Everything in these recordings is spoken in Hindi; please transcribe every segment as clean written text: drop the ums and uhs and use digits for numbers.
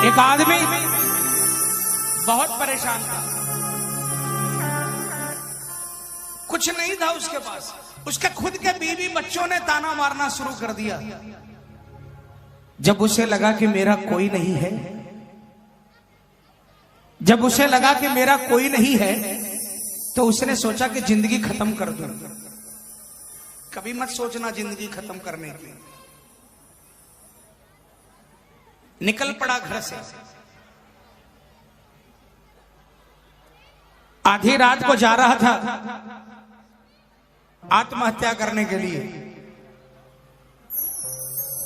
एक आदमी बहुत परेशान था, कुछ नहीं था उसके पास। उसके खुद के बीवी बच्चों ने ताना मारना शुरू कर दिया। जब उसे लगा कि मेरा कोई नहीं है, जब उसे लगा कि मेरा कोई नहीं है, तो उसने सोचा कि जिंदगी खत्म कर दूं। कभी मत सोचना जिंदगी खत्म करने की। निकल पड़ा घर से। आधी रात को जा रहा था आत्महत्या करने के लिए।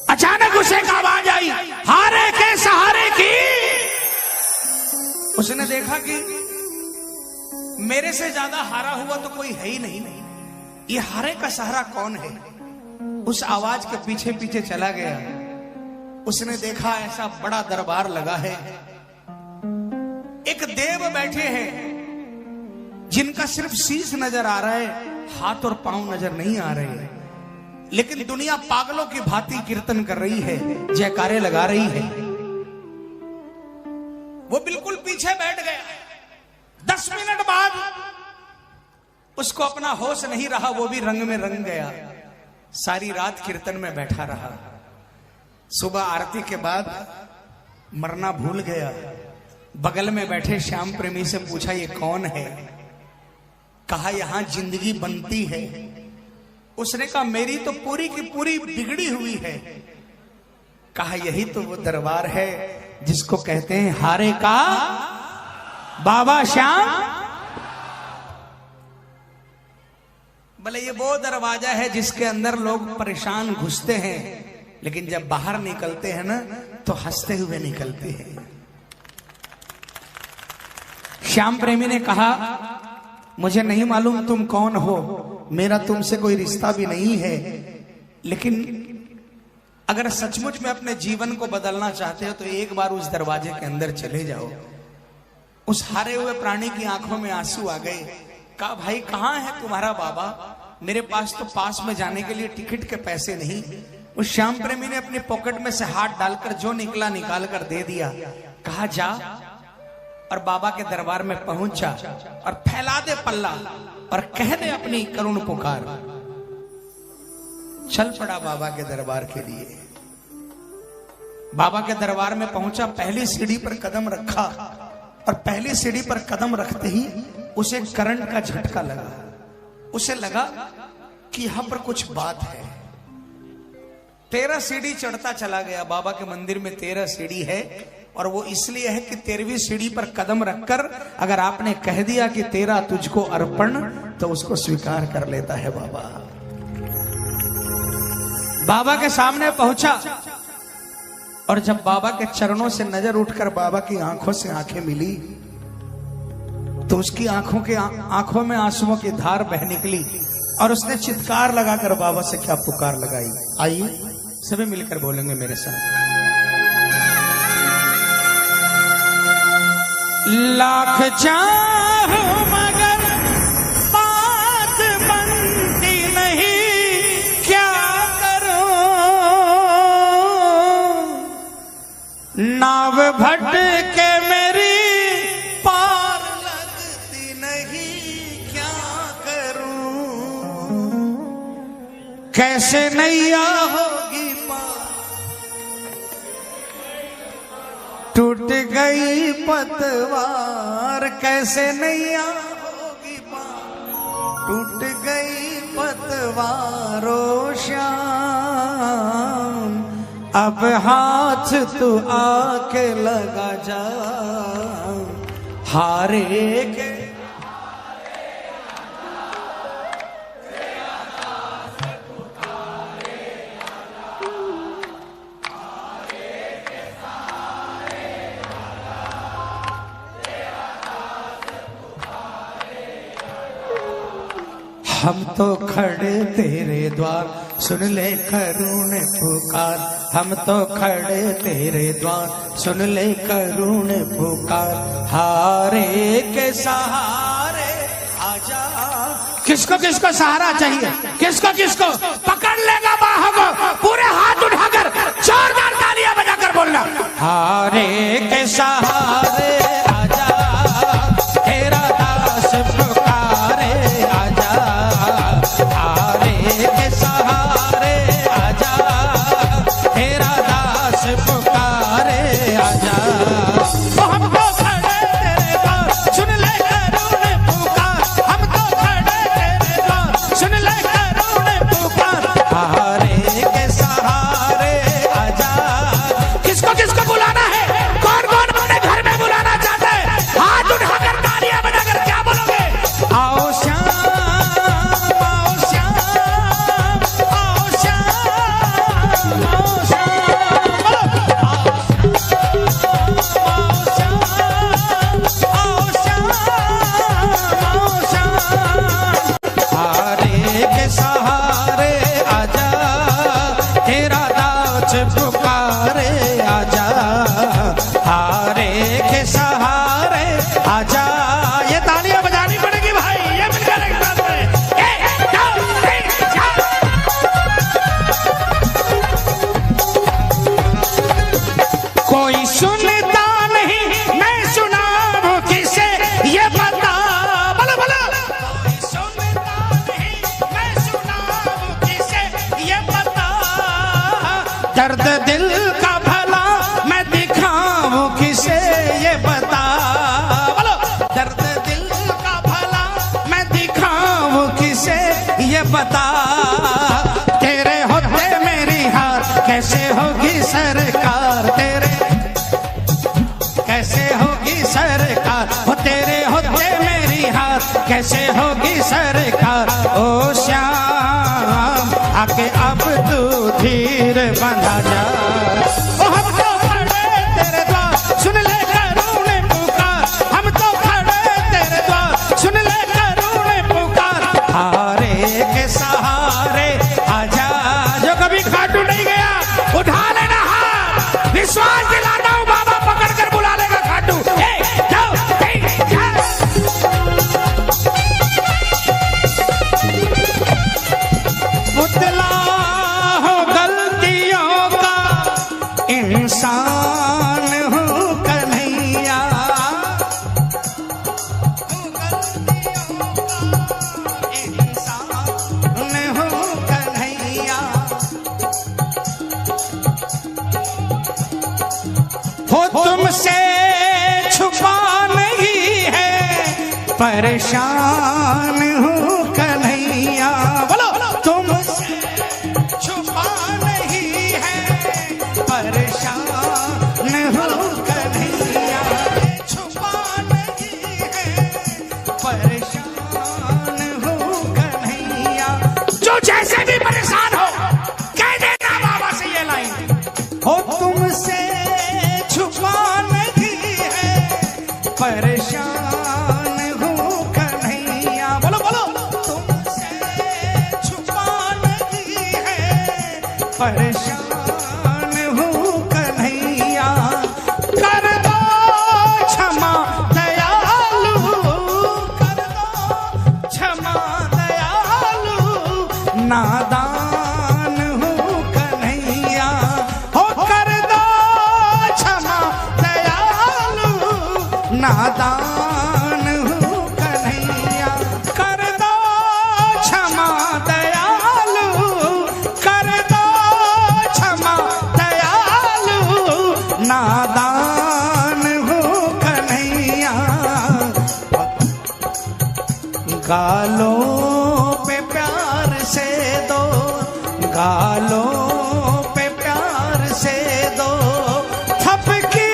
अचानक उसे एक आवाज आई, हारे के सहारे की। उसने देखा कि मेरे से ज्यादा हारा हुआ तो कोई है ही नहीं। ये हारे का सहारा कौन है? उस आवाज के पीछे पीछे चला गया। उसने देखा ऐसा बड़ा दरबार लगा है, एक देव बैठे हैं जिनका सिर्फ शीश नजर आ रहा है, हाथ और पांव नजर नहीं आ रहे हैं, लेकिन दुनिया पागलों की भांति कीर्तन कर रही है, जयकारे लगा रही है। वो बिल्कुल पीछे बैठ गया। 10 मिनट बाद उसको अपना होश नहीं रहा, वो भी रंग में रंग गया। सारी रात कीर्तन में बैठा रहा। सुबह आरती के बाद मरना भूल गया। बगल में बैठे श्याम प्रेमी से पूछा, ये कौन है? कहा, यहां जिंदगी बनती है। उसने कहा, मेरी तो पूरी की पूरी बिगड़ी हुई है। कहा, यही तो वो दरबार है जिसको कहते हैं हारे का बाबा श्याम। भले ये वो दरवाजा है जिसके अंदर लोग परेशान घुसते हैं, लेकिन जब बाहर निकलते हैं ना तो हंसते हुए निकलते हैं। श्याम प्रेमी ने कहा, मुझे नहीं मालूम तुम कौन हो, मेरा तुमसे कोई रिश्ता भी नहीं है, लेकिन अगर सचमुच में अपने जीवन को बदलना चाहते हो तो एक बार उस दरवाजे के अंदर चले जाओ। उस हारे हुए प्राणी की आंखों में आंसू आ गए। कहा, भाई कहां है तुम्हारा बाबा? मेरे पास तो पास में जाने के लिए टिकट के पैसे नहीं। उस श्याम प्रेमी ने अपनी पॉकेट में से हाथ डालकर जो निकला निकाल कर दे दिया। कहा, जा और बाबा के दरबार में पहुंच जा और फैला दे पल्ला और कह दे अपनी करुण पुकार। चल पड़ा बाबा के दरबार के लिए। बाबा के दरबार में पहुंचा, पहली सीढ़ी पर कदम रखा और पहली सीढ़ी पर कदम रखते ही उसे करंट का झटका लगा। उसे लगा कि यहां पर कुछ बात है। 13 सीढ़ी चढ़ता चला गया। बाबा के मंदिर में 13 सीढ़ी है और वो इसलिए है कि 13वीं सीढ़ी पर कदम रखकर अगर आपने कह दिया कि तेरा तुझको अर्पण, तो उसको स्वीकार कर लेता है बाबा। बाबा के सामने पहुंचा और जब बाबा के चरणों से नजर उठकर बाबा की आंखों से आंखें मिली तो उसकी आंखों में आंसुओं की धार बह निकली और उसने चित्कार लगाकर बाबा से क्या पुकार लगाई। आइए सभी मिलकर बोलेंगे मेरे साथ। लाख चाहो मगर बात बनती नहीं, क्या करूं? नाव भटके मेरी पार लगती नहीं, क्या करूं? कैसे नैया होगी पार, टूट गई पतवार। कैसे नैया होगी पार, टूट गई पतवार। ओ श्याम अब हाथ तू आके लगा जा, हारे के हम तो खड़े तेरे द्वार, सुन ले करुण पुकार। हम तो खड़े तेरे द्वार, सुन ले करुण पुकार। हारे के सहारे आजा। किसको किसको सहारा चाहिए? किसको किसको? पकड़ लेगा बाहों को, पूरे हाथ उठाकर जोरदार तालियां बजाकर बोलना, हारे दर्द दिल का भला मैं दिखाऊं किसे ये बता, बोलो दर्द दिल का भला मैं दिखाऊं किसे ये बता, तेरे होते मेरी हार कैसे होगी सरकार, तेरे कैसे होगी सरकार, हो तेरे होते मेरी हार कैसे होगी सरकार। ओ श्याम आके अब तू धीर बंधा जा, ओ हम तो खड़े तेरे द्वार सुन ले करूने पुकार, हम तो खड़े तेरे द्वार सुन ले करूने पुकार, हारे के सहारे आजा। जो कभी खाटू नहीं गया उठा लेना हाथ, विश्वास दिलाता हूँ बाबा पकड़ कर बुला लेगा खाटू। पुतला हो गलतियों का इंसान हूँ कन्हैया, इंसान हूँ कन्हैया, हो तुमसे छुपा नहीं है परेशान हूँ कन्हैया, बोलो तुमसे छुपा नहीं है परेशान हूँ कन्हैया, छुपा नहीं है परेशान हूँ कन्हैया। जो जैसे भी परेशान हो कह देना बाबा से ये लाइन, हो तुमसे छुपा नहीं है परेशान हूँ कन्हैया, बोलो बोलो तुमसे छुपा नहीं है परेशान हूँ कन्हैया, कर दो क्षमा दयालु, कर दो क्षमा दयालु, नादान हूँ कन्हैया, हो कर दो क्षमा दयालु, नादान हूँ कन्हैया, कर दो क्षमा दयालु, कर दो क्षमा दयालु, नादान हूँ कन्हैया। गालों पे प्यार से दो, गालों पे प्यार से दो, थपकी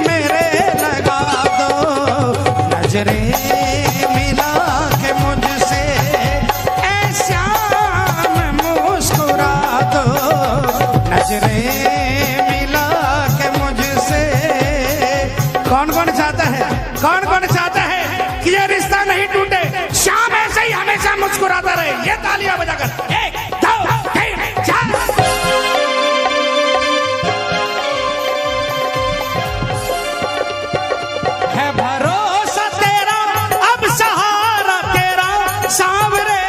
मेरे लगा दो, नजरें मिला के मुझसे ऐ श्याम मुस्कुरा दो, नजरें मिला के मुझसे। कौन कौन चाहता है, कौन कौन चाहता है कि ये रिश्ता नहीं टूटे, श्याम ऐसे ही हमेशा मुस्कुराता रहे, ये तालियां बजाकर 1 2 3 4। है भरोसा तेरा अब सहारा तेरा सांवरे,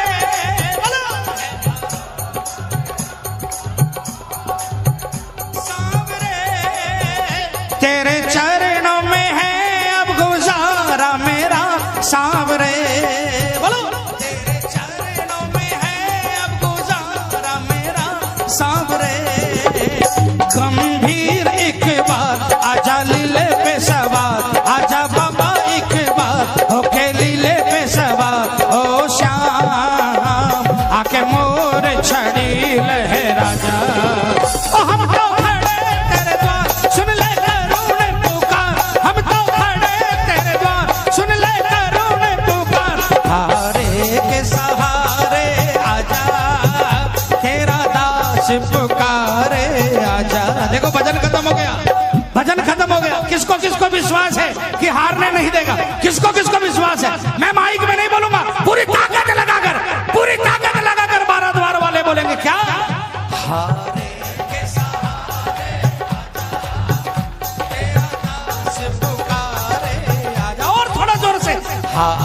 सांवरे तेरे चरणों में है अब गुजारा मेरा सांवरे, बोलो तेरे चरणों में है अब गुजारा मेरा सांवरे। गंभीर एक बार आजा लीले पे सवार, आजा बाबा एक बार होके लीले पे सवार, ओ श्याम आके मोर छड़ी लहरा जा, ओ हम तो खड़े तेरे द्वार सुन ले करूने पुकार, हम तो खड़े तेरे द्वार सुन ले करूने पुकार, हारे के सहारे आजा तेरा दास पुकारे आजा। देखो भजन खत्म हो गया, भजन खत्म हो गया। किसको किसको विश्वास है कि हारने नहीं देगा, किसको किसको विश्वास है? मैं माइक में नहीं बोलूंगा, पूरी ताकत लगाकर, पूरी ताकत लगाकर 12 द्वार वाले बोलेंगे क्या? हारे के सहारे आजा तेरा दास पुकारे आजा। और थोड़ा जोर से, हाँ